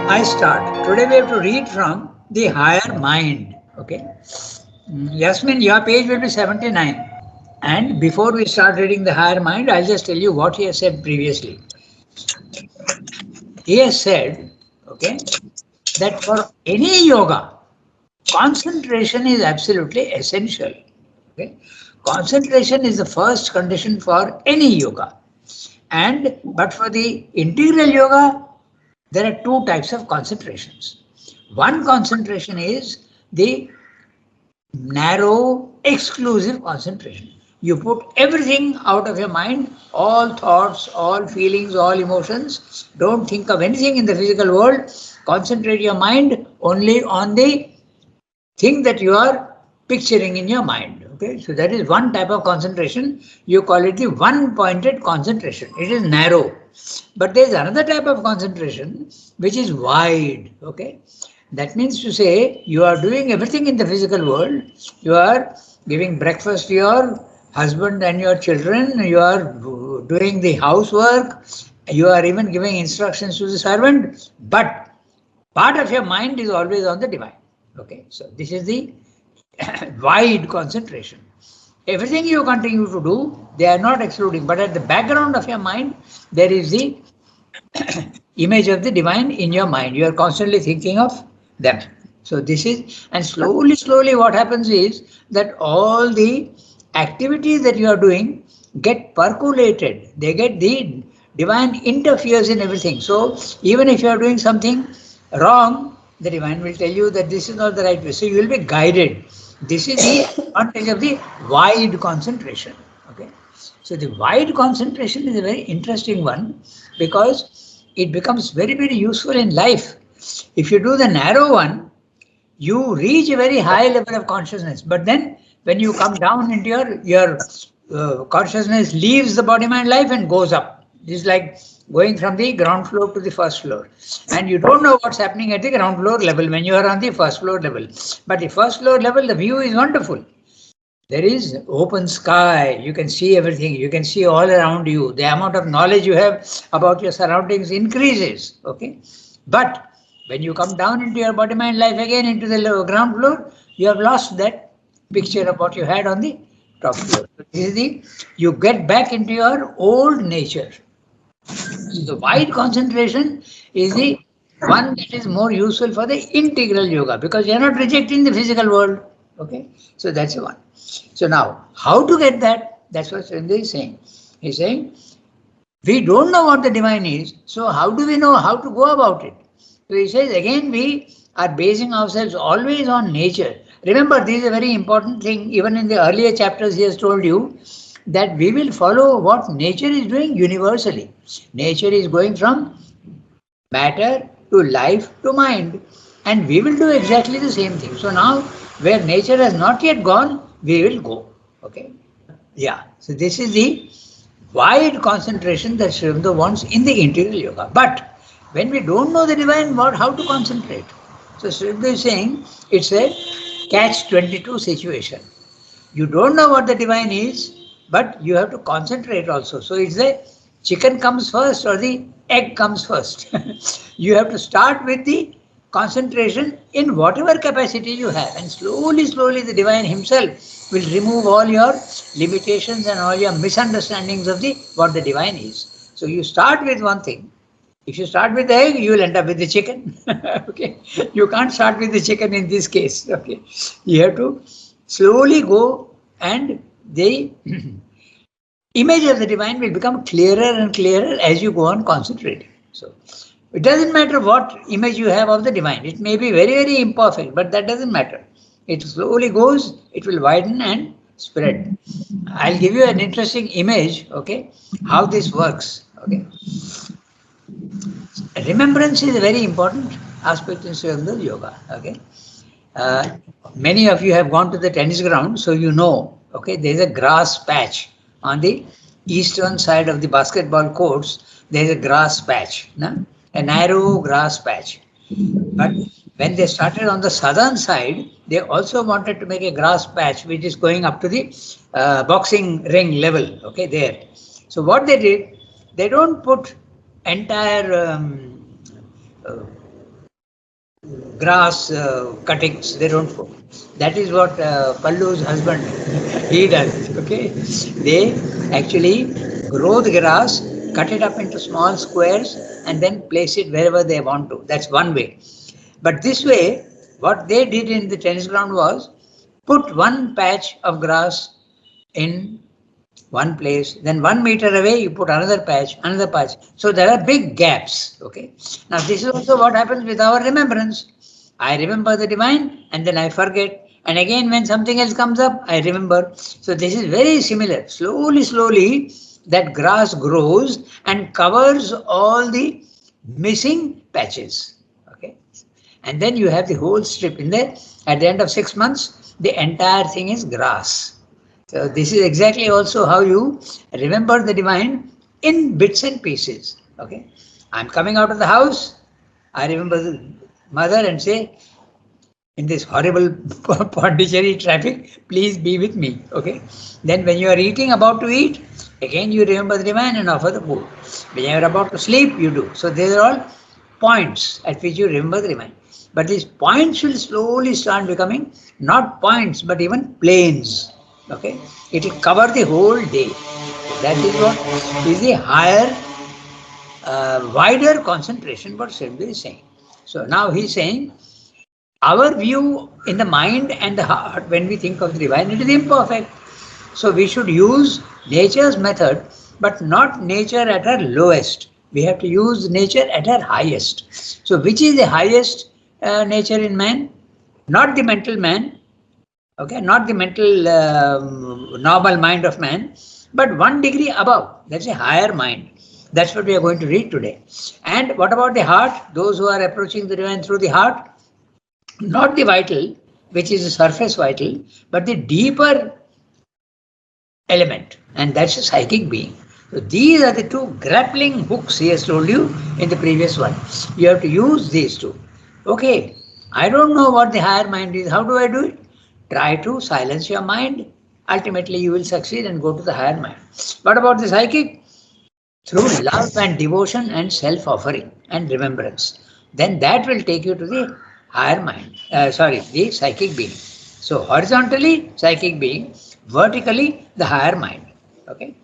I start. Today we have to read from the higher mind. Okay. Yasmin, your page will be 79. And before we start reading the higher mind, I'll just tell you what he has said previously. He has said, okay, that for any yoga, concentration is absolutely essential. Okay. Concentration is the first condition for any yoga. But for the integral yoga, there are two types of concentrations. One concentration is the narrow, exclusive concentration. You put everything out of your mind, all thoughts, all feelings, all emotions. Don't think of anything in the physical world. Concentrate your mind only on the thing that you are picturing in your mind. Okay, so that is one type of concentration. You call it the one-pointed concentration. It is narrow. But there is another type of concentration which is wide. Okay, that means to say you are doing everything in the physical world. You are giving breakfast to your husband and your children. You are doing the housework. You are even giving instructions to the servant. But part of your mind is always on the divine. Okay, so this is the wide concentration. Everything you continue to do, they are not excluding, but at the background of your mind, there is the image of the divine in your mind. You are constantly thinking of them. So this is, and slowly, what happens is that all the activities that you are doing get percolated. They get the divine interferes in everything. So even if you are doing something wrong, the divine will tell you that this is not the right way. So you will be guided. This is the advantage of the wide concentration. Okay. So the wide concentration is a very interesting one because it becomes very useful in life. If you do the narrow one, you reach a very high level of consciousness. But then when you come down into your consciousness leaves the body mind life and goes up. It's like going from the ground floor to the first floor. And you don't know what's happening at the ground floor level when you are on the first floor level. But the first floor level, the view is wonderful. There is open sky. You can see everything. You can see all around you. The amount of knowledge you have about your surroundings increases. Okay. But when you come down into your body mind life again into the ground floor, you have lost that picture of what you had on the top floor. This is you get back into your old nature. So the wide concentration is the one that is more useful for the integral yoga because you are not rejecting the physical world. Okay, so that's the one. So now, how to get that? That's what Srindra is saying. He's saying, we don't know what the divine is, so how do we know how to go about it? So he says, again, we are basing ourselves always on nature. Remember, this is a very important thing. Even in the earlier chapters, he has told you that we will follow what nature is doing universally. Nature is going from matter to life to mind, and we will do exactly the same thing. So now, where nature has not yet gone, we will go. Okay? Yeah. So this is the wide concentration that Srivanda wants in the integral yoga. But when we don't know the divine, how to concentrate? So Srivanda is saying it's a catch-22 situation. You don't know what the divine is, but you have to concentrate also. So it's the chicken comes first or the egg comes first. You have to start with the concentration in whatever capacity you have, and slowly the divine himself will remove all your limitations and all your misunderstandings of what the divine is. So you start with one thing. If you start with the egg, you will end up with the chicken. Okay, you can't start with the chicken in this case. Okay, you have to slowly go, and the image of the divine will become clearer and clearer as you go on concentrating. So it doesn't matter what image you have of the divine. It may be very imperfect, but that doesn't matter. It slowly goes, it will widen and spread. I'll give you an interesting image, okay, how this works. Okay. Remembrance is a very important aspect in Srivanda yoga. Okay. Many of you have gone to the tennis ground, so you know, okay, there is a grass patch on the eastern side of the basketball courts. There is a grass patch, no? A narrow grass patch. But when they started on the southern side, they also wanted to make a grass patch which is going up to the boxing ring level. Okay, there. So what they did, they don't put entire grass cuttings, they don't put. That is what Pallu's husband he does. Okay, they actually grow the grass, cut it up into small squares, and then place it wherever they want to. That's one way. But this way, what they did in the tennis ground was put one patch of grass in one place, then 1 meter away you put another patch, another patch. So there are big gaps. Okay. Now this is also what happens with our remembrance. I remember the divine and then I forget. And again, when something else comes up, I remember. So this is very similar. Slowly, slowly, that grass grows and covers all the missing patches. Okay. And then you have the whole strip in there. At the end of 6 months, the entire thing is grass. So this is exactly also how you remember the divine in bits and pieces. Okay, I'm coming out of the house. I remember the mother and say, in this horrible Pondicherry traffic, please be with me. Okay. Then when you are eating, about to eat, again you remember the divine and offer the food. When you are about to sleep, you do. So these are all points at which you remember the divine. But these points will slowly start becoming not points but even planes. Okay. It will cover the whole day. That is what is the higher, wider concentration what Srimbi is saying. So now he's saying our view in the mind and the heart when we think of the divine, it is imperfect. So we should use nature's method, but not nature at her lowest. We have to use nature at her highest. So which is the highest nature in man? Not the mental man, okay, not the mental normal mind of man, but 1 degree above. That's a higher mind. That's what we are going to read today. And what about the heart? Those who are approaching the divine through the heart, not the vital, which is the surface vital, but the deeper element, and that's a psychic being. So these are the two grappling hooks he has told you in the previous one. You have to use these two. Okay, I don't know what the higher mind is. How do I do it? Try to silence your mind. Ultimately, you will succeed and go to the higher mind. What about the psychic? Through love and devotion and self offering and remembrance. Then that will take you to the higher mind, the psychic being. So, horizontally, psychic being, vertically, the higher mind. Okay.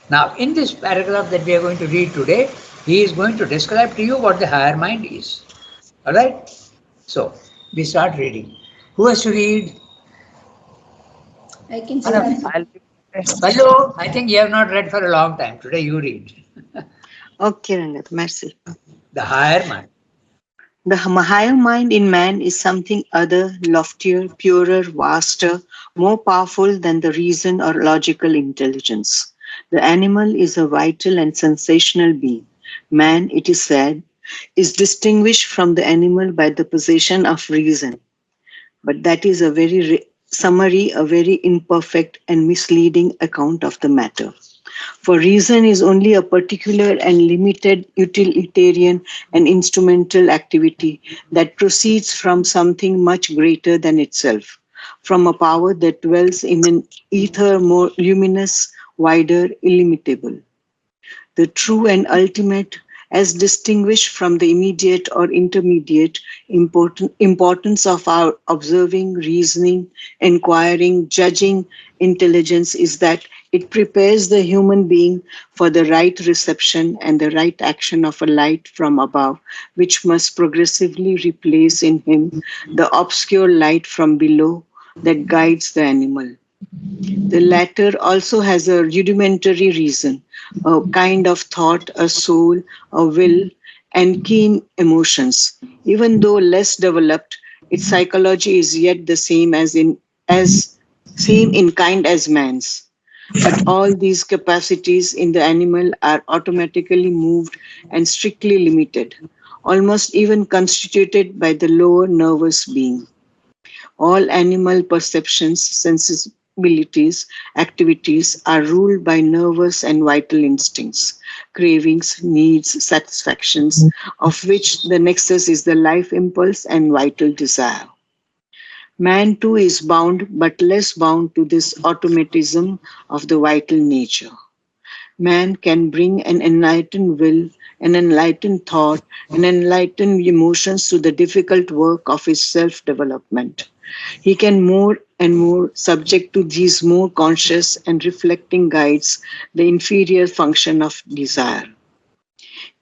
Now, in this paragraph that we are going to read today, he is going to describe to you what the higher mind is. All right. So, we start reading. Who has to read? I can say. Hello, I think you have not read for a long time. Today you read. Okay, Ranganath, merci. The higher mind. The higher mind in man is something other, loftier, purer, vaster, more powerful than the reason or logical intelligence. The animal is a vital and sensational being. Man, it is said, is distinguished from the animal by the possession of reason. But that is a very summary, a very imperfect and misleading account of the matter. For reason is only a particular and limited utilitarian and instrumental activity that proceeds from something much greater than itself, from a power that dwells in an ether more luminous, wider, illimitable. The true and ultimate, as distinguished from the immediate or intermediate importance of our observing, reasoning, inquiring, judging intelligence is that it prepares the human being for the right reception and the right action of a light from above, which must progressively replace in him the obscure light from below that guides the animal. The latter also has a rudimentary reason, a kind of thought, a soul, a will, and keen emotions. Even though less developed, its psychology is yet the same in kind as man's. But all these capacities in the animal are automatically moved and strictly limited, almost even constituted by the lower nervous being. All animal perceptions, sensibilities, activities are ruled by nervous and vital instincts, cravings, needs, satisfactions, of which the nexus is the life impulse and vital desire. Man too is bound, but less bound to this automatism of the vital nature. Man can bring an enlightened will, an enlightened thought, and enlightened emotions to the difficult work of his self development. He can more and more subject to these more conscious and reflecting guides the inferior function of desire.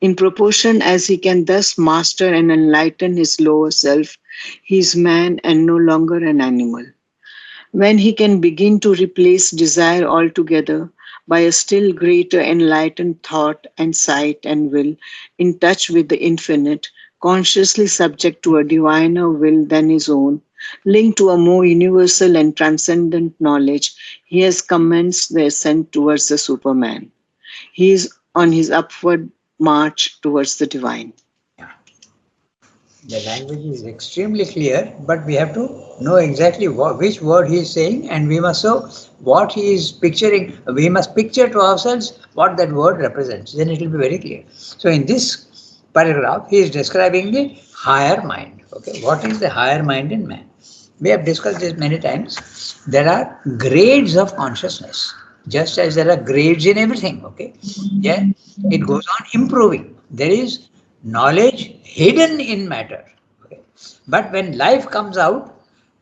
In proportion as he can thus master and enlighten his lower self, he is man and no longer an animal. When he can begin to replace desire altogether by a still greater enlightened thought and sight and will, in touch with the infinite, consciously subject to a diviner will than his own, linked to a more universal and transcendent knowledge, he has commenced the ascent towards the Superman. He is on his upward march towards the divine. Yeah. The language is extremely clear, but we have to know exactly which word he is saying, and we must know what he is picturing. We must picture to ourselves what that word represents. Then it will be very clear. So in this paragraph, he is describing the higher mind. Okay, what is the higher mind in man? We have discussed this many times. There are grades of consciousness, just as there are grades in everything. Okay, yeah, it goes on improving. There is knowledge hidden in matter. Okay? But when life comes out,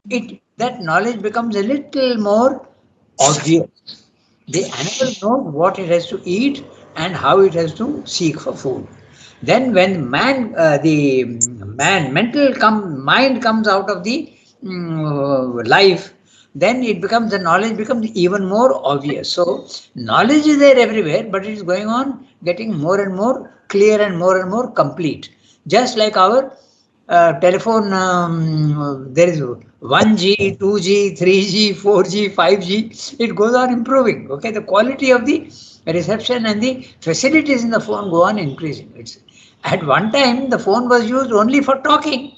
it that knowledge becomes a little more obvious. The animal knows what it has to eat and how it has to seek for food. Then, when the mind comes out of the life, then it becomes the knowledge becomes even more obvious. So, knowledge is there everywhere, but it is going on getting more and more clear and more complete. Just like our telephone, there is 1G, 2G, 3G, 4G, 5G. It goes on improving. Okay, the quality of the reception and the facilities in the phone go on increasing. At one time, the phone was used only for talking.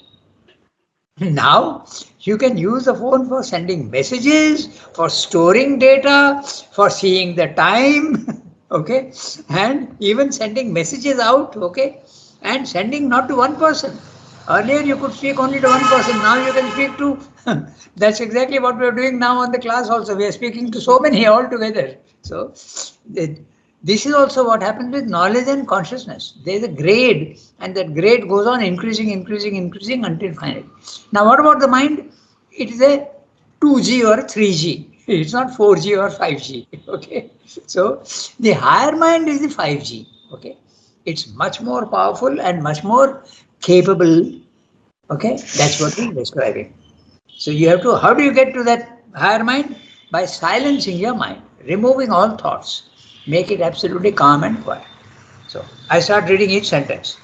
Now you can use the phone for sending messages, for storing data, for seeing the time, okay, and even sending messages out, okay, and sending not to one person. Earlier you could speak only to one person, now you can speak to, that's exactly what we are doing now on the class also. We are speaking to so many all together. So, this is also what happens with knowledge and consciousness. There is a grade, and that grade goes on increasing until finally. Now, what about the mind? It is a 2G or 3G. It's not 4G or 5G. Okay. So, the higher mind is the 5G. Okay. It's much more powerful and much more capable. Okay. That's what he's describing. So, you have to, how do you get to that higher mind? By silencing your mind, removing all thoughts, make it absolutely calm and quiet. So I start reading each sentence.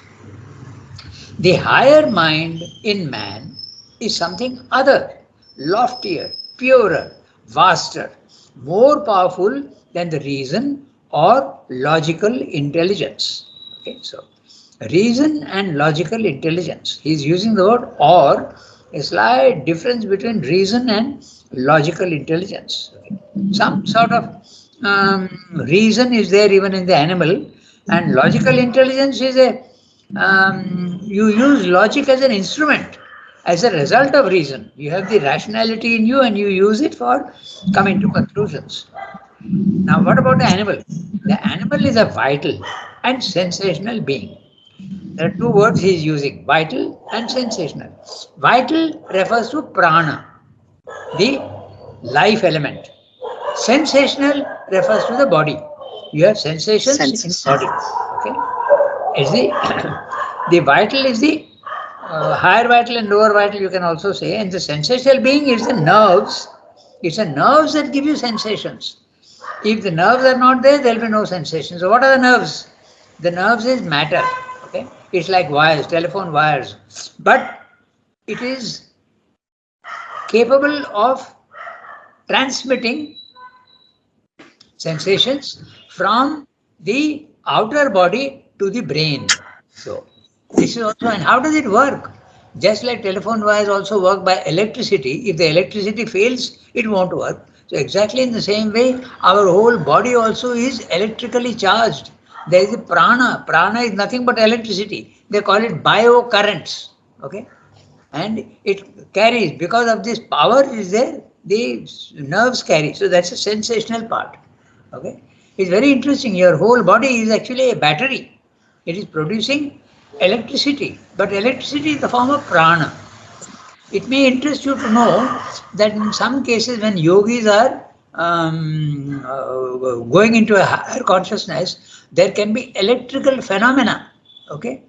The higher mind in man is something other, loftier, purer, vaster, more powerful than the reason or logical intelligence. Okay, so reason and logical intelligence. He's using the word or, a slight difference between reason and logical intelligence. Okay. Some sort of reason is there even in the animal, and logical intelligence is you use logic as an instrument, as a result of reason. You have the rationality in you and you use it for coming to conclusions. Now, what about the animal? The animal is a vital and sensational being. There are two words he is using, vital and sensational. Vital refers to prana, the life element. Sensational refers to the body. You have sensations in Senses. body. Okay, is the the vital is the higher vital and lower vital. You can also say, and the sensational being is the nerves. It's the nerves that give you sensations. If the nerves are not there, there will be no sensation. So, what are the nerves? The nerves is matter. Okay, it's like wires, telephone wires, but it is capable of transmitting sensations from the outer body to the brain. So this is also, and how does it work? Just like telephone wires also work by electricity, if the electricity fails, it won't work. So exactly in the same way, our whole body also is electrically charged. There is a prana. Prana is nothing but electricity. They call it biocurrents. Okay, and it carries, because of this power is there, the nerves carry. So that's a sensational part. Okay. It's very interesting. Your whole body is actually a battery. It is producing electricity, but electricity is the form of prana. It may interest you to know that in some cases when yogis are going into a higher consciousness, there can be electrical phenomena. Okay,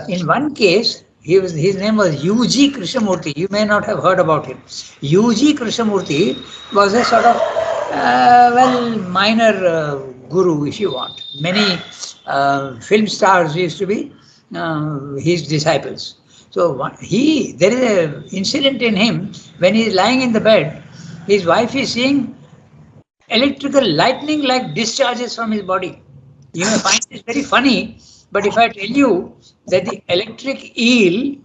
in one case, his name was U.G. Krishnamurti. You may not have heard about him. U.G. Krishnamurti was a sort of minor guru, if you want. Many film stars used to be his disciples. So there is an incident in him when he is lying in the bed. His wife is seeing electrical lightning like discharges from his body. You may find this very funny, but if I tell you that the electric eel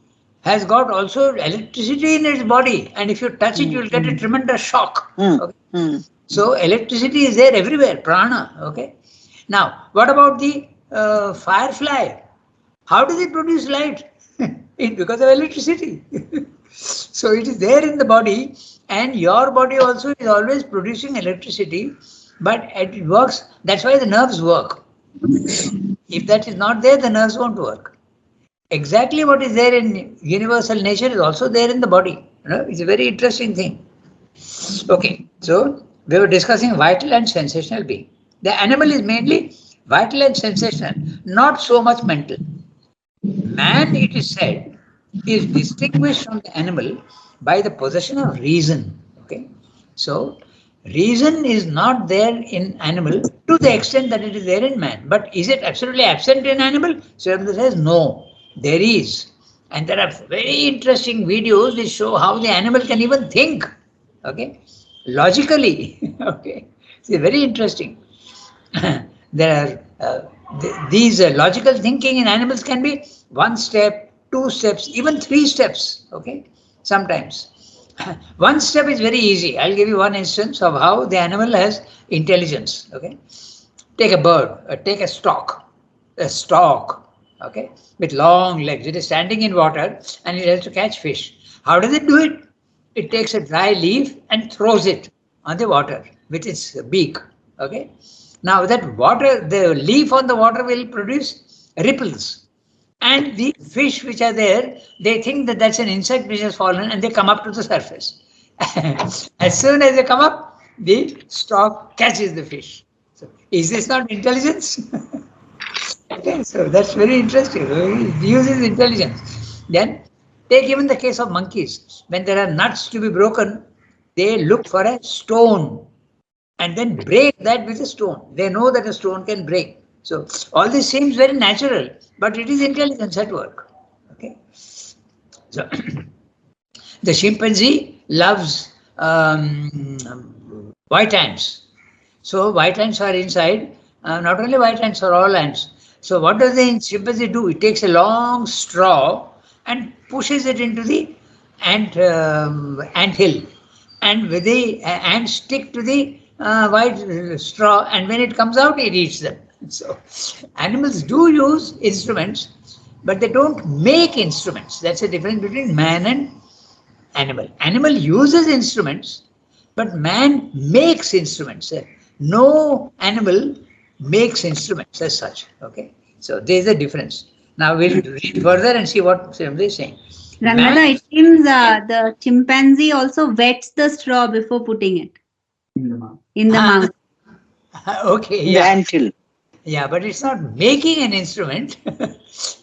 has got also electricity in its body, and if you touch it, you will get a tremendous shock. Okay? So electricity is there everywhere, prana. Okay. Now, what about the firefly? How does it produce light? It's because of electricity. So it is there in the body, and your body also is always producing electricity, but it works. That's why the nerves work. If that is not there, the nerves won't work. Exactly what is there in universal nature is also there in the body. It's a very interesting thing. Okay, so we were discussing vital and sensational being. The animal is mainly vital and sensational, not so much mental. Man, it is said, is distinguished from the animal by the possession of reason. Okay, so reason is not there in animal to the extent that it is there in man. But is it absolutely absent in animal? Sridhar says no, there is. And there are very interesting videos which show how the animal can even think. Okay, logically. Okay, it's very interesting. There are these logical thinking in animals can be one step, two steps, even three steps. Okay, sometimes one step is very easy. I'll give you one instance of how the animal has intelligence. Okay, take a bird, take a stork, okay, with long legs. It is standing in water and it has to catch fish. How does it do it? It takes a dry leaf and throws it on the water with its beak. Okay. Now that water, the leaf on the water will produce ripples. And the fish which are there, they think that that's an insect which has fallen and they come up to the surface. As soon as they come up, the stork catches the fish. So, is this not intelligence? Okay, so that's very interesting. It uses intelligence. Then take even the case of monkeys. When there are nuts to be broken, they look for a stone and then break that with a stone. They know that a stone can break. So all this seems very natural, but it is intelligence at work. Okay. So the chimpanzee loves white ants. So white ants are inside. Not only white ants, are all ants. So what does the chimpanzee do? It takes a long straw and pushes it into the ant hill, and with the ants stick to the white straw, and when it comes out, it eats them. So animals do use instruments, but they don't make instruments. That's the difference between man and animal. Animal uses instruments, but man makes instruments. No animal makes instruments as such. Okay, so there's a difference. Now we'll read further and see what Srimati is saying. Ranganath, it seems the chimpanzee also wets the straw before putting it in the mouth. Okay, The yeah. anthill. Yeah, but it's not making an instrument.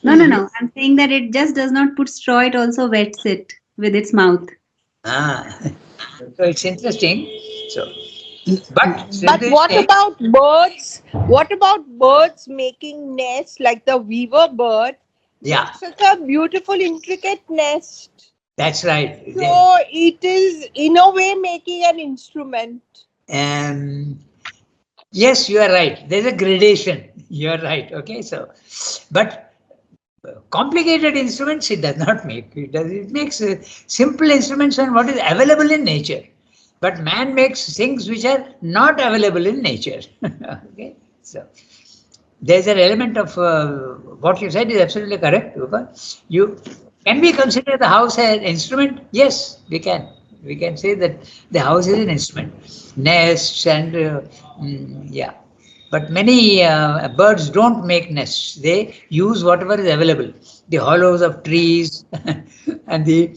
No. I'm saying that it just does not put straw, it also wets it with its mouth. So it's interesting. So, but what about birds? What about birds making nests like the weaver bird? Yeah, Such a beautiful, intricate nest. that's right. So it is in a way making an instrument. Yes, you are right. There's a gradation. You are right. Okay, so, but complicated instruments it does not make. It makes simple instruments and what is available in nature. But man makes things which are not available in nature. Okay, so there's an element of what you said is absolutely correct. You can we consider the house an instrument? Yes, we can. We can say that the house is an instrument. Nests and yeah. But many birds don't make nests. They use whatever is available. The hollows of trees and the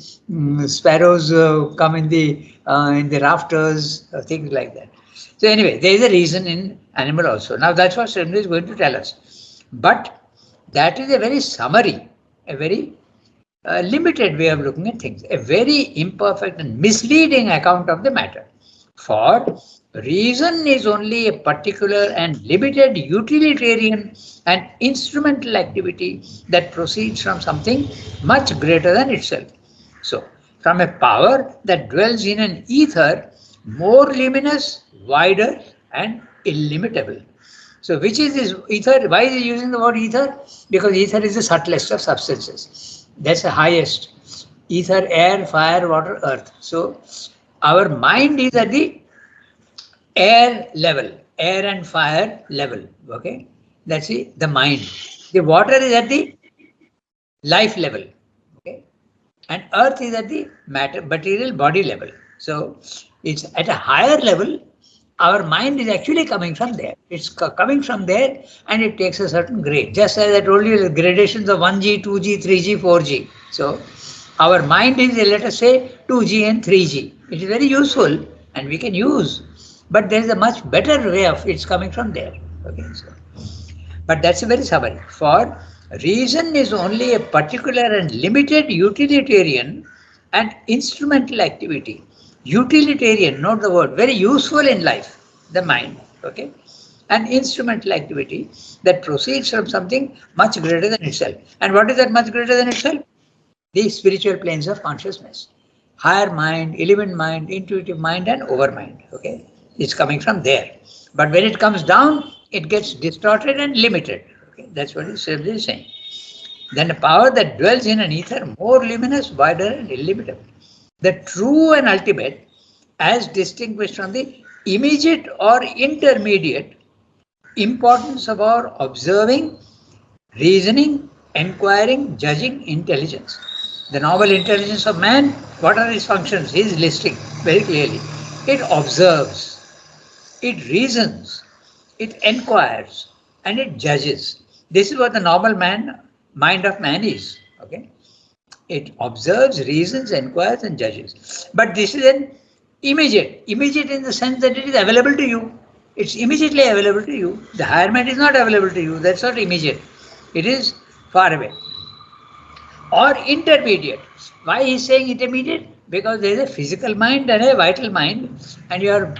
sparrows come in the rafters, things like that. So anyway, there is a reason in animal also. Now that's what Srimli is going to tell us. But that is a very summary, a very limited way of looking at things, a very imperfect and misleading account of the matter. For reason is only a particular and limited utilitarian and instrumental activity that proceeds from something much greater than itself. So, from a power that dwells in an ether more luminous, wider, and illimitable. So, which is this ether? Why is he using the word ether? Because ether is the subtlest of substances. That's the highest. Ether, air, fire, water, earth. So, our mind is at the air level, air and fire level. Okay, that's the mind. The water is at the life level. Okay, and earth is at the material body level. So it's at a higher level. Our mind is actually coming from there. It's coming from there, and it takes a certain grade. Just as I told you, the gradations of 1G, 2G, 3G, 4G. So our mind is, let us say, 2G and 3G. It is very useful, and we can use. But there is a much better way of it's coming from there. Okay, so, but that's a very summary. For reason is only a particular and limited utilitarian and instrumental activity. Utilitarian, note the word, very useful in life, the mind. Okay, an instrumental activity that proceeds from something much greater than itself. And what is that much greater than itself? The spiritual planes of consciousness. Higher mind, element mind, intuitive mind, and overmind. Okay, it's coming from there. But when it comes down, it gets distorted and limited. Okay, that's what he's saying. Then a power that dwells in an ether more luminous, wider, and illimitable. The true and ultimate, as distinguished from the immediate or intermediate importance of our observing, reasoning, inquiring, judging intelligence. The normal intelligence of man, what are its functions? He is listing very clearly. It observes, it reasons, it inquires, and it judges. This is what the normal mind of man is. Okay, it observes, reasons, inquires, and judges. But this is an immediate in the sense that it is available to you. It's immediately available to you. The higher mind is not available to you. That's not immediate. It is far away. Or intermediate. Why he is saying intermediate? Because there is a physical mind and a vital mind, and your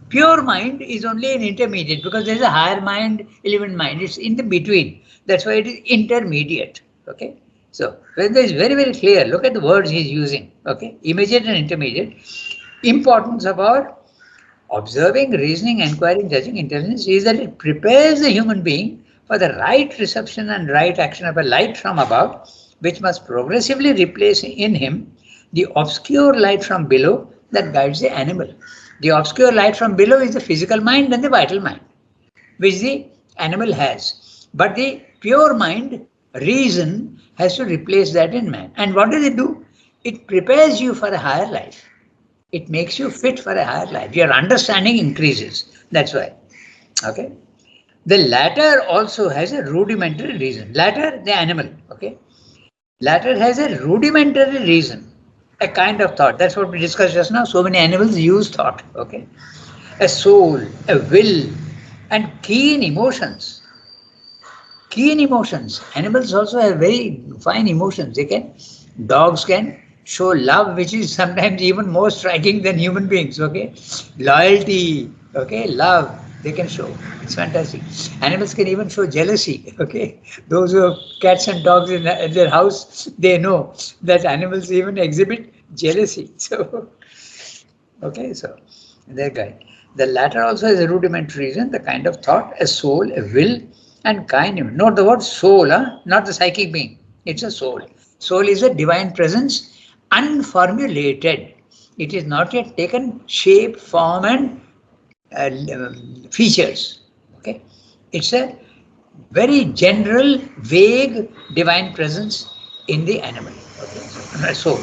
pure mind is only an intermediate, because there is a higher mind, element mind. It's in the between. That's why it is intermediate. Okay. So Vedanta is very, very clear. Look at the words he is using. Okay. Immediate and intermediate. Importance of our observing, reasoning, inquiring, judging intelligence is that it prepares the human being for the right reception and right action of a light from above, which must progressively replace in him the obscure light from below that guides the animal. The obscure light from below is the physical mind and the vital mind, which the animal has. But the pure mind, reason, has to replace that in man. And what does it do? It prepares you for a higher life. It makes you fit for a higher life. Your understanding increases. That's why. Okay. The latter also has a rudimentary reason. Latter, the animal. Okay. Latter has a rudimentary reason, a kind of thought. That's what we discussed just now. So many animals use thought. Okay. A soul, a will, and keen emotions. Keen emotions. Animals also have very fine emotions. Dogs can show love, which is sometimes even more striking than human beings. Okay. Loyalty. Okay. Love. They can show. It's fantastic. Animals can even show jealousy. Okay, those who have cats and dogs in their house, they know that animals even exhibit jealousy. So, okay, so they're guide. The latter also has a rudimentary reason, the kind of thought, a soul, a will, and kind. Note the word soul, not the psychic being. It's a soul. Soul is a divine presence, unformulated. It is not yet taken shape, form, and features. Okay, it's a very general, vague divine presence in the animal. Okay, so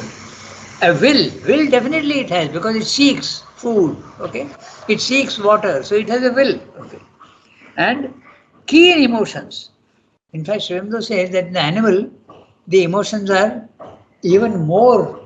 a will definitely it has, because it seeks food. Okay, it seeks water, so it has a will. Okay, and keen emotions. In fact, Aurobindo says that in the animal, the emotions are even more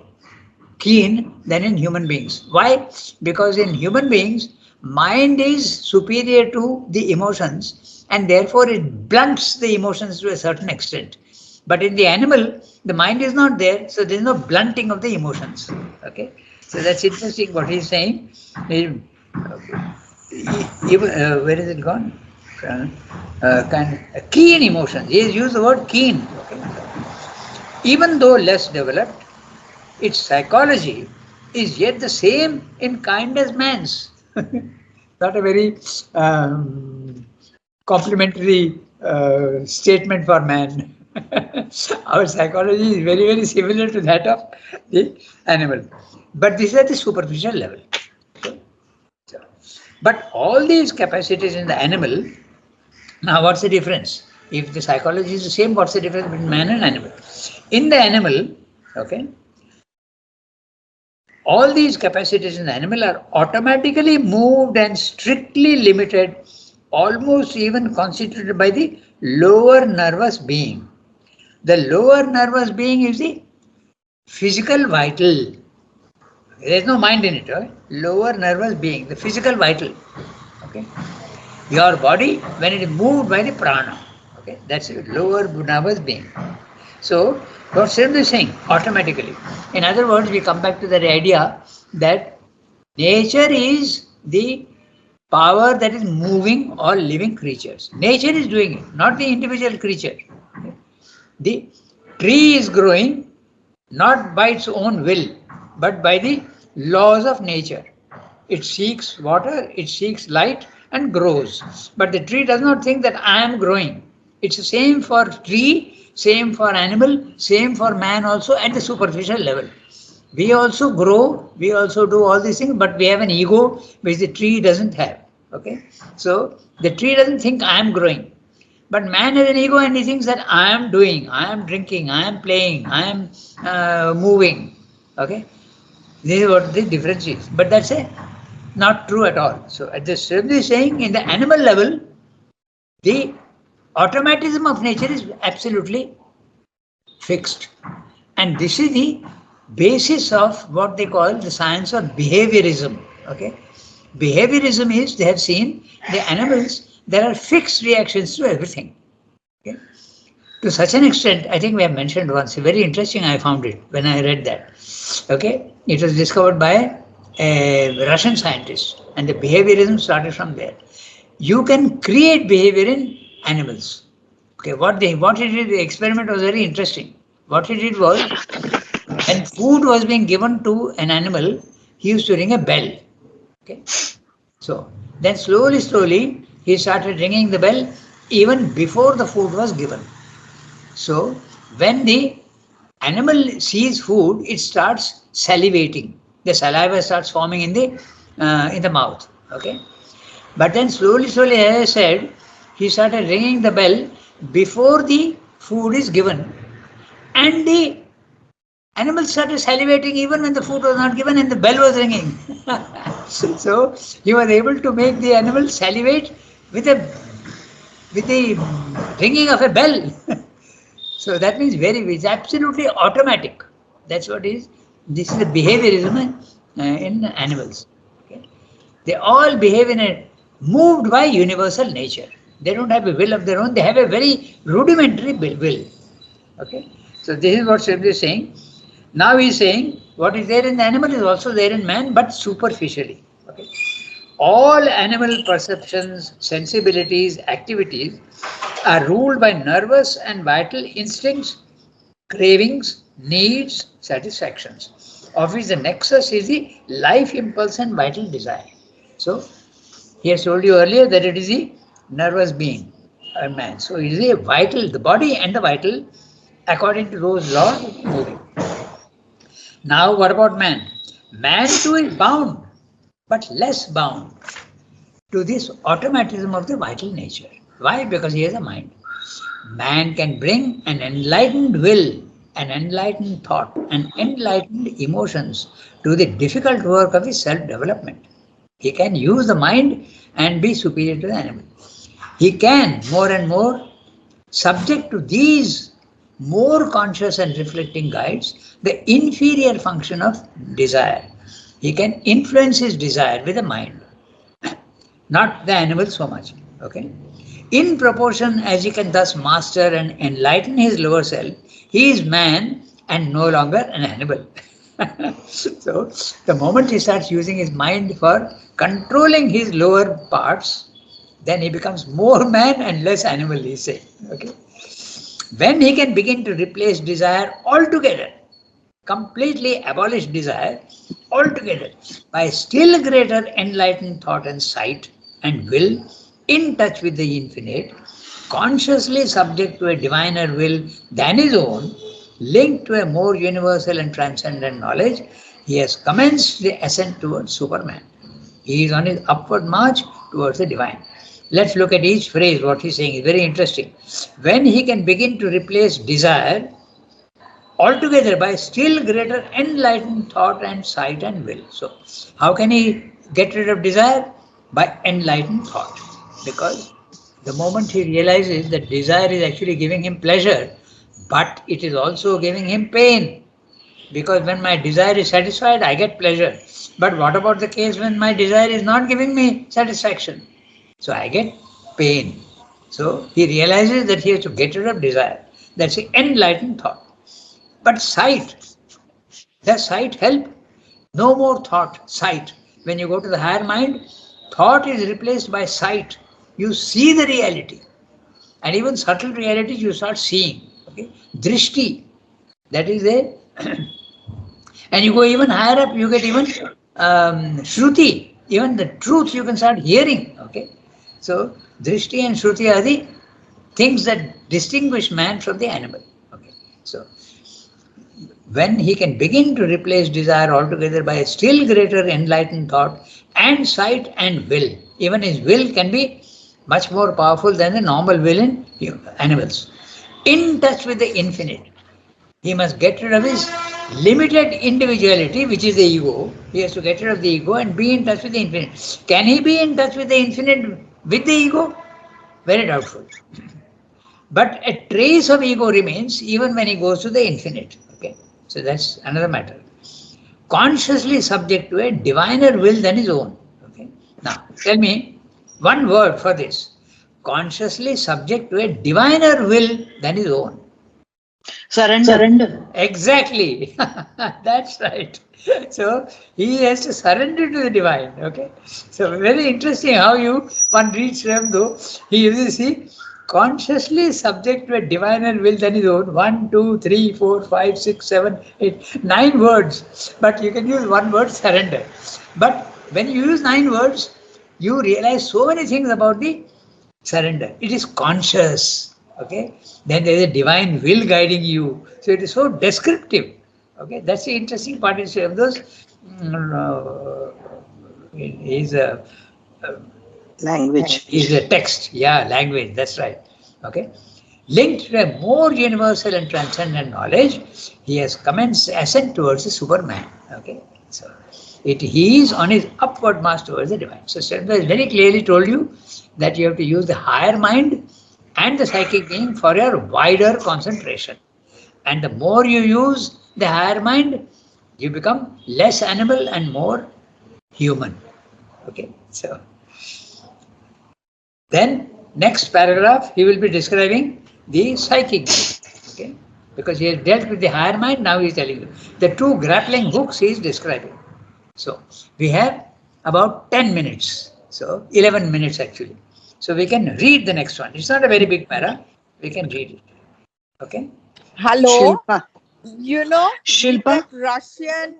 keen than in human beings. Why? Because in human beings, mind is superior to the emotions and therefore it blunts the emotions to a certain extent. But in the animal, the mind is not there, so there is no blunting of the emotions. Okay, so that's interesting what he's saying. Where is it gone? Keen emotions. He has used the word keen. Okay. Even though less developed, its psychology is yet the same in kind as man's. Not a very complimentary statement for man. Our psychology is very, very similar to that of the animal. But this is at the superficial level. Okay? So, but all these capacities in the animal, now what's the difference? If the psychology is the same, what's the difference between man and animal? In the animal, okay, all these capacities in the animal are automatically moved and strictly limited, almost even constituted by the lower nervous being. The lower nervous being is the physical vital. There is no mind in it. Right? Lower nervous being, the physical vital. Okay, your body when it is moved by the prana. Okay, that's a lower nervous being. So what Sridhar is saying automatically. In other words, we come back to that idea that nature is the power that is moving all living creatures. Nature is doing it, not the individual creature. The tree is growing not by its own will, but by the laws of nature. It seeks water, it seeks light and grows. But the tree does not think that I am growing. It's the same for tree, same for animal, same for man also at the superficial level. We also grow, we also do all these things, but we have an ego which the tree doesn't have. Okay, so the tree doesn't think I am growing, but man has an ego and he thinks that I am doing, I am drinking, I am playing, I am moving. Okay, this is what the difference is. But that's not true at all. So at this simply saying, in the animal level, the automatism of nature is absolutely fixed. And this is the basis of what they call the science of behaviorism. Okay, behaviorism is they have seen the animals, there are fixed reactions to everything. Okay, to such an extent, I think we have mentioned once, very interesting I found it when I read that. Okay, it was discovered by a Russian scientist and the behaviorism started from there. You can create behavior in animals. Okay, what he did, the experiment was very interesting. What he did was, when food was being given to an animal, he used to ring a bell. Okay, so then slowly, he started ringing the bell even before the food was given. So when the animal sees food, it starts salivating. The saliva starts forming in the mouth. Okay, but then slowly, as I said, he started ringing the bell before the food is given, and the animal started salivating even when the food was not given and the bell was ringing. So he was able to make the animal salivate with the ringing of a bell. So that means it's absolutely automatic. That's what is. This is the behaviorism in animals. Okay? They all behave moved by universal nature. They don't have a will of their own. They have a very rudimentary will. Okay. So this is what Sridhar is saying. Now he is saying what is there in the animal is also there in man, but superficially. Okay. All animal perceptions, sensibilities, activities are ruled by nervous and vital instincts, cravings, needs, satisfactions, of which the nexus is the life impulse and vital desire. So, he has told you earlier that it is the nervous being, a man. So, it is the vital, the body and the vital, according to those laws, is moving. Now, what about man? Man too is bound, but less bound to this automatism of the vital nature. Why? Because he has a mind. Man can bring an enlightened will, an enlightened thought, and enlightened emotions to the difficult work of his self-development. He can use the mind and be superior to the animal. he can more and more, subject to these more conscious and reflecting guides, the inferior function of desire. He can influence his desire with the mind, not the animal so much. Okay. In proportion as he can thus master and enlighten his lower self, he is man and no longer an animal. So, the moment he starts using his mind for controlling his lower parts, then he becomes more man and less animal, he say. Okay. When he can begin to replace desire altogether, completely abolish desire altogether by still greater enlightened thought and sight and will, in touch with the infinite, consciously subject to a diviner will than his own, linked to a more universal and transcendent knowledge, he has commenced the ascent towards Superman. He is on his upward march towards the divine. Let's look at each phrase, what he's saying is very interesting. When he can begin to replace desire altogether by still greater enlightened thought and sight and will. So, how can he get rid of desire? By enlightened thought. Because the moment he realizes that desire is actually giving him pleasure, but it is also giving him pain. Because when my desire is satisfied, I get pleasure. But what about the case when my desire is not giving me satisfaction? So I get pain. So he realizes that he has to get rid of desire. That's the enlightened thought. But sight, does sight help? No more thought, sight. When you go to the higher mind, thought is replaced by sight. You see the reality. And even subtle realities you start seeing. Okay? Drishti, that is a and you go even higher up, you get even Shruti, even the truth you can start hearing. Okay, so Drishti and Shruti are the things that distinguish man from the animal. Okay, so when he can begin to replace desire altogether by a still greater enlightened thought and sight and will, even his will can be much more powerful than the normal will in animals. In touch with the infinite, he must get rid of his limited individuality, which is the ego. He has to get rid of the ego and be in touch with the infinite. Can he be in touch with the infinite with the ego? Very doubtful. But a trace of ego remains even when he goes to the infinite. Okay, so that's another matter. Consciously subject to a diviner will than his own. Okay. Now, tell me one word for this. Consciously subject to a diviner will than his own. Surrender. Exactly. That's right. So he has to surrender to the divine. Okay. So very interesting how one reads Ram though. You see, consciously subject to a diviner will than his own. 1, 2, 3, 4, 5, 6, 7, 8, 9 words. But you can use one word, surrender. But when you use 9 words, you realize so many things about the surrender. It is conscious. Okay, then there is a divine will guiding you. So it is so descriptive. Okay, that's the interesting part of those. Is a Language. is a text. Yeah, language. That's right. Okay, linked to a more universal and transcendent knowledge, he has commenced ascent towards the Superman. Okay, so he is on his upward march towards the divine. So Srinath has very clearly told you that you have to use the higher mind and the psychic being for your wider concentration. And the more you use the higher mind, you become less animal and more human. Okay, so then next paragraph he will be describing the psychic being. Okay, because he has dealt with the higher mind, now he is telling you the two grappling hooks he is describing. So we have about 10 minutes, so 11 minutes actually. So we can read the next one. It's not a very big para. We can read it. Okay. Hello. Shilpa. You know, Shilpa? that Russian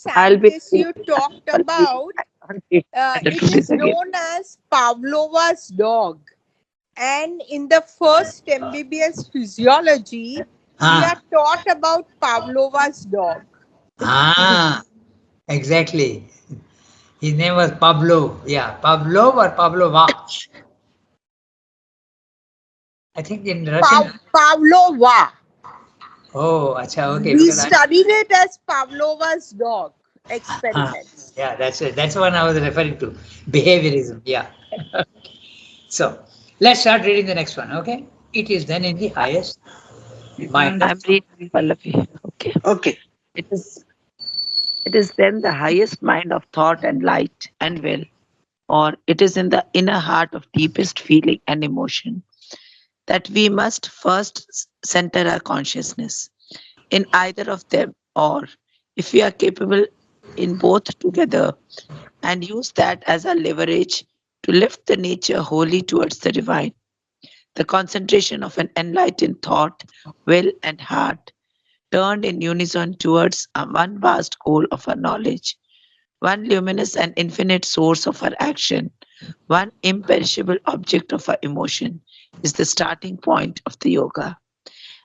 I'll be- scientist you talked about, it is known as Pavlova's dog. And in the first MBBS physiology, we are taught about Pavlova's dog. Exactly. His name was Pavlov. Yeah, Pavlov or Pavlova. I think in Russian. Pavlova. Oh, acha, okay. We studied it as Pavlova's dog experiments. Yeah, that's it. That's the one I was referring to. Behaviorism. Yeah. So Let's start reading the next one, okay? It is then in the highest mind. I'm reading Pallavi. Okay. Okay. It is it is then the highest mind of thought and light and will, or it is in the inner heart of deepest feeling and emotion that we must first center our consciousness. In either of them, or if we are capable in both together, and use that as a leverage to lift the nature wholly towards the divine. The concentration of an enlightened thought, will, and heart turned in unison towards a one vast goal of our knowledge, one luminous and infinite source of our action, one imperishable object of our emotion, is the starting point of the yoga.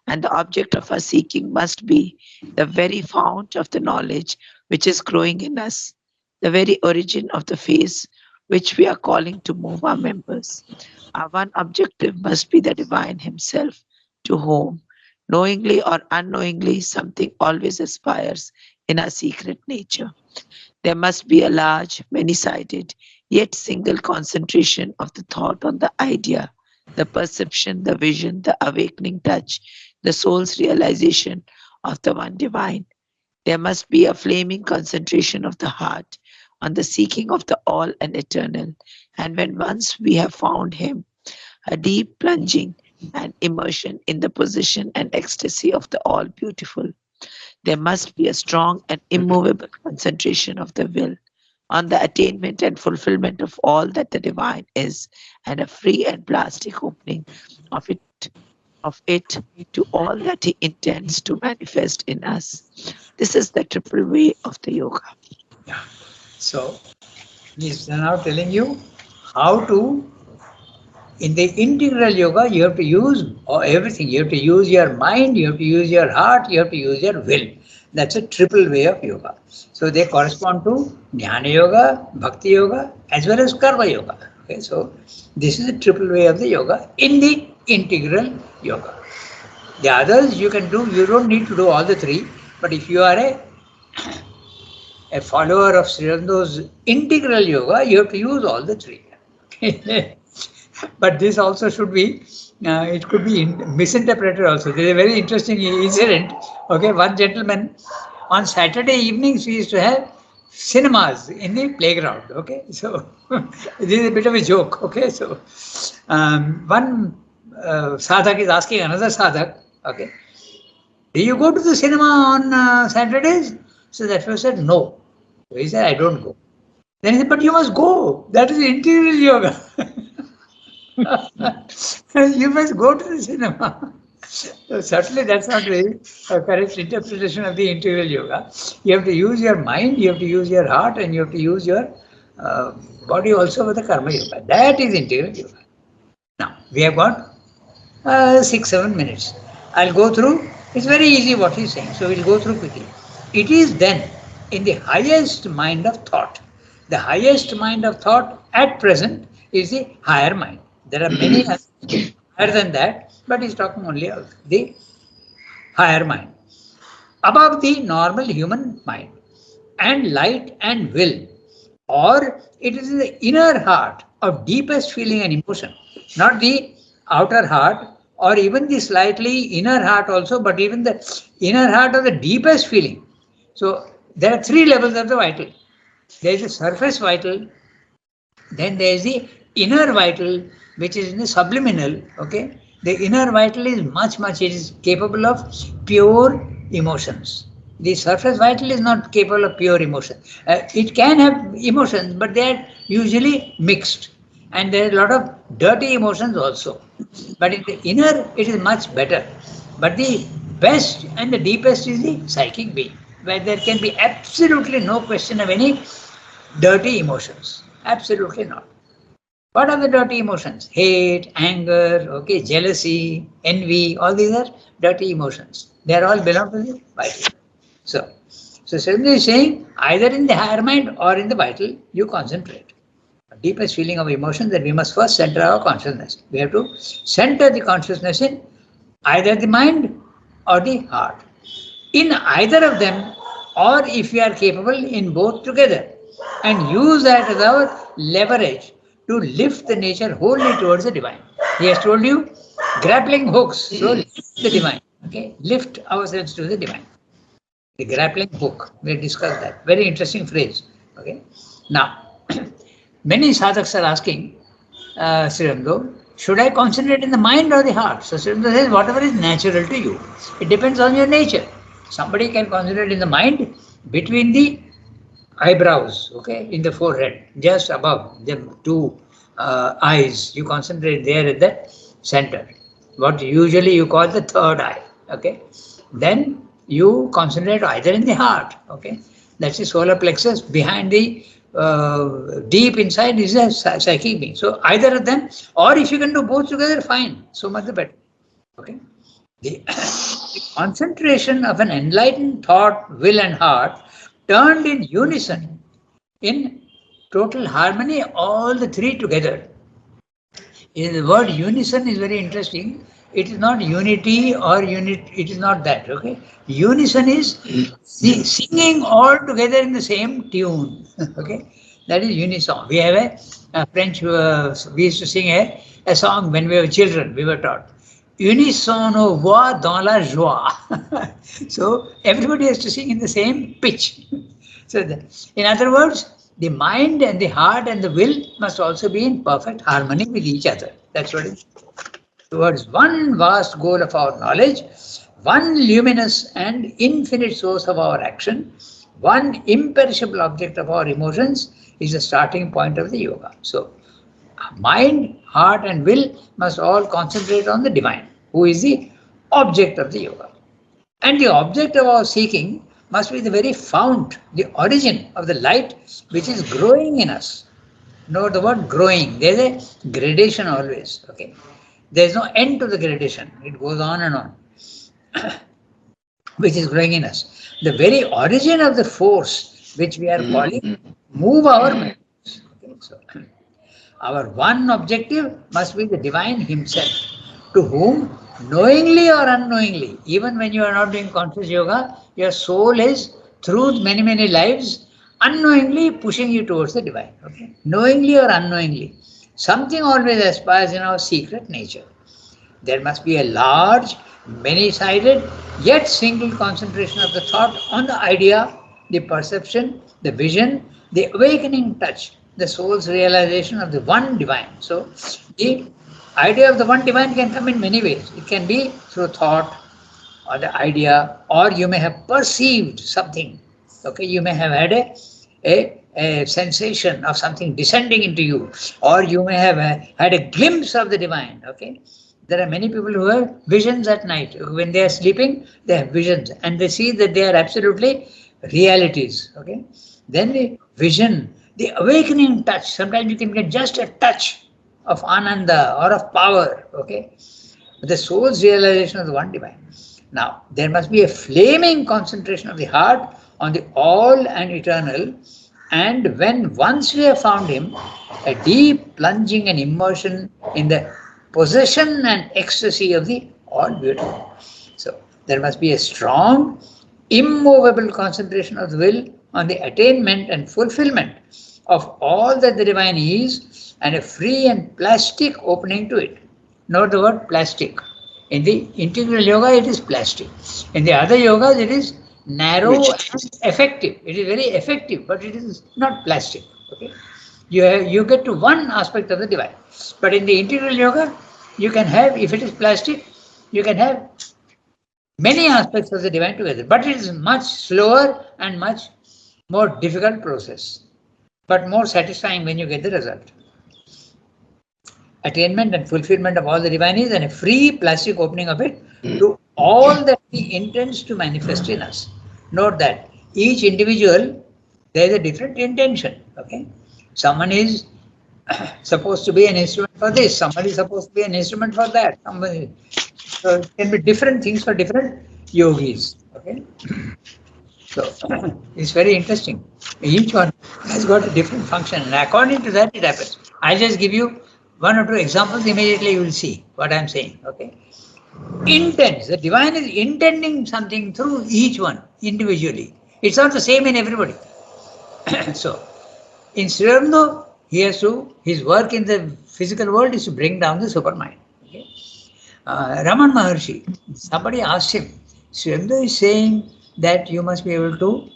And the object of our seeking must be the very fount of the knowledge which is growing in us, the very origin of the phase which we are calling to move our members. Our one objective must be the divine himself, to whom, knowingly or unknowingly, something always aspires in our secret nature. There must be a large, many-sided, yet single concentration of the thought on the idea, the perception, the vision, the awakening touch, the soul's realization of the one divine. There must be a flaming concentration of the heart on the seeking of the all and eternal. And when once we have found him, a deep plunging and immersion in the position and ecstasy of the all beautiful. There must be a strong and immovable concentration of the will on the attainment and fulfillment of all that the divine is, and a free and plastic opening of it to all that he intends to manifest in us. This is the triple way of the yoga. Yeah. So he's now telling you how to. In the integral yoga, you have to use everything. You have to use your mind, you have to use your heart, you have to use your will. That's a triple way of yoga. So they correspond to Jnana Yoga, Bhakti Yoga, as well as Karma Yoga. Okay, so this is a triple way of the yoga in the integral yoga. The others you can do, you don't need to do all the three, but if you are a follower of Sri Aurobindo integral yoga, you have to use all the three. But this also should be, it could be misinterpreted also. There is a very interesting incident. Okay, one gentleman, on Saturday evenings, we used to have cinemas in the playground. Okay, so this is a bit of a joke. Okay, so one sadhak is asking another sadhak, okay, do you go to the cinema on Saturdays? So that fellow said, no. So he said, I don't go. Then he said, but you must go. That is integral yoga. You must go to the cinema. So certainly that's not very correct interpretation of the integral yoga. You have to use your mind, you have to use your heart, and you have to use your body also for the karma yoga. That is integral yoga. Now, we have got 6-7 minutes. I'll go through. It's very easy what he's saying, so we'll go through quickly. It is then in the highest mind of thought. The highest mind of thought at present is the higher mind. There are many higher than that, but he's talking only of the higher mind. Above the normal human mind and light and will, or it is in the inner heart of deepest feeling and emotion, not the outer heart or even the slightly inner heart also, but even the inner heart of the deepest feeling. So there are three levels of the vital. There is the surface vital, then there is the inner vital, which is in the subliminal. Okay, the inner vital is much, it is capable of pure emotions. The surface vital is not capable of pure emotion. It can have emotions, but they are usually mixed, and there are a lot of dirty emotions also. But in the inner, it is much better. But the best and the deepest is the psychic being, where there can be absolutely no question of any dirty emotions. Absolutely not. What are the dirty emotions? Hate, anger, okay, jealousy, envy, all these are dirty emotions. They are all belong to the vital. So Sridhar is saying either in the higher mind or in the vital, you concentrate. The deepest feeling of emotion that we must first center our consciousness. We have to center the consciousness in either the mind or the heart. In either of them, or if we are capable in both together, and use that as our leverage to lift the nature wholly towards the divine. He has told you grappling hooks. So lift the divine. Okay, lift ourselves to the divine. The grappling hook. We discussed that. Very interesting phrase. Okay. Now, many sadhaks are asking, Sri Aurobindo, should I concentrate in the mind or the heart? So Sri Aurobindo says, whatever is natural to you. It depends on your nature. Somebody can concentrate in the mind between the eyebrows, okay, in the forehead, just above the two eyes. You concentrate there at the center, what usually you call the third eye, okay. Then you concentrate either in the heart, okay. That's the solar plexus. Behind the deep inside is a psychic being. So either of them, or if you can do both together, fine. So much the better, okay. The, the concentration of an enlightened thought, will, and heart turned in unison, in total harmony, all the three together. The word unison is very interesting. It is not unity or unit, it is not that, okay? Unison is singing all together in the same tune, okay? That is unison. We have a French, we used to sing a song when we were children, we were taught. Unisono voix dans la joie. So everybody has to sing in the same pitch. So, in other words, the mind and the heart and the will must also be in perfect harmony with each other. That's what it is. Towards one vast goal of our knowledge, one luminous and infinite source of our action, one imperishable object of our emotions is the starting point of the yoga. So, mind, heart, and will must all concentrate on the divine, who is the object of the yoga. And the object of our seeking must be the very fount, the origin of the light which is growing in us. Note the word growing. There is a gradation always. Okay, there is no end to the gradation. It goes on and on, which is growing in us. The very origin of the force which we are calling move our minds. Okay, so our one objective must be the divine himself, to whom, knowingly or unknowingly, even when you are not doing conscious yoga, your soul is, through many, many lives, unknowingly pushing you towards the divine. Okay? Knowingly or unknowingly, something always aspires in our secret nature. There must be a large, many-sided, yet single concentration of the thought on the idea, the perception, the vision, the awakening touch, the soul's realization of the one divine. So, the idea of the one divine can come in many ways. It can be through thought or the idea, or you may have perceived something. Okay, you may have had a sensation of something descending into you, or you may have had a glimpse of the divine. Okay, there are many people who have visions at night. When they are sleeping, they have visions, and they see that they are absolutely realities. Okay, then the vision, the awakening touch. Sometimes you can get just a touch of ananda or of power. Okay, the soul's realization of the one divine. Now, there must be a flaming concentration of the heart on the all and eternal, and when once we have found him, a deep plunging and immersion in the possession and ecstasy of the all beautiful. So, there must be a strong, immovable concentration of the will on the attainment and fulfillment of all that the divine is, and a free and plastic opening to it. Note the word plastic. In the integral yoga, it is plastic. In the other yogas, it is narrow and effective. It is very effective, but it is not plastic. Okay, you get to one aspect of the divine. But in the integral yoga, you can have, if it is plastic, you can have many aspects of the divine together. But it is much slower and much more difficult process, but more satisfying when you get the result. Attainment and fulfillment of all the divine is, and a free plastic opening of it to all that he intends to manifest in us. Note that each individual, there is a different intention. Okay, someone is supposed to be an instrument for this, somebody is supposed to be an instrument for that. So it can be different things for different yogis. Okay, so it's very interesting. Each one has got a different function, and according to that, it happens. I'll just give you one or two examples. Immediately you will see what I'm saying. Okay, intents. The divine is intending something through each one individually. It's not the same in everybody. So, in Sri Aurobindo, he has to, his work in the physical world is to bring down the supermind. Okay. Raman Maharshi, somebody asked him, Srindu is saying that you must be able to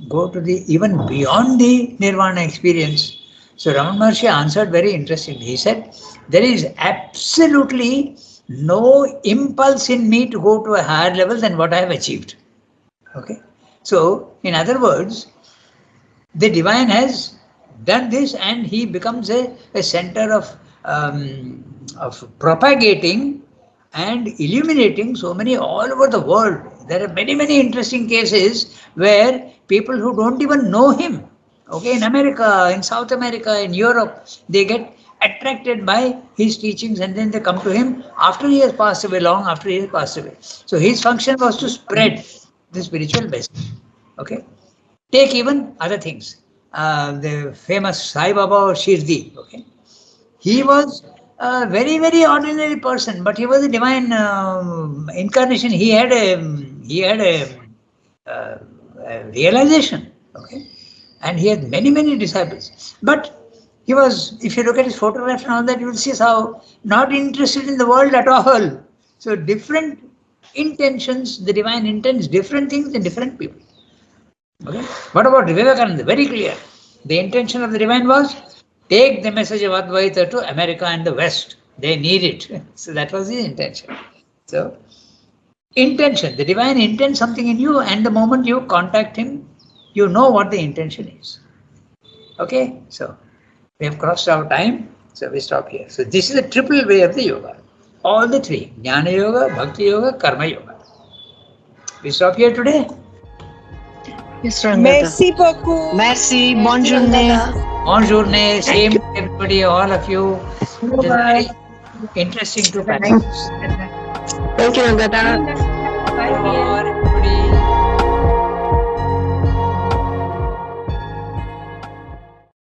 go to the even beyond the nirvana experience. So Raman Maharshi answered very interestingly. He said, there is absolutely no impulse in me to go to a higher level than what I have achieved. Okay. So, in other words, the divine has done this and he becomes a center of propagating and illuminating so many all over the world. There are many, many interesting cases where people who don't even know him, okay, in America, in South America, in Europe, they get attracted by his teachings and then they come to him after he has passed away, long after he has passed away. So his function was to spread the spiritual message. Okay. Take even other things. The famous Sai Baba or Shirdi. Okay. He was a very, very ordinary person, but he was a divine incarnation. He had a realization. Okay. And he had many, many disciples. But he was, if you look at his photographs and all that, you will see how not interested in the world at all. So different intentions, the divine intends different things in different people. Okay. What about Vivekananda? Very clear. The intention of the divine was take the message of Advaita to America and the West. They need it. So that was his intention. So, intention. The divine intends something in you, and the moment you contact him, you know what the intention is. Okay. So, we have crossed our time. So, we stop here. So, this is the triple way of the yoga. All the three: Jnana Yoga, Bhakti Yoga, Karma Yoga. We stop here today. Yes, Ranganath. Merci beaucoup. Merci. Bonne journée. Bonjour, same to everybody, all of you. It is very interesting to practice. Thank you, Ranganath. Bye.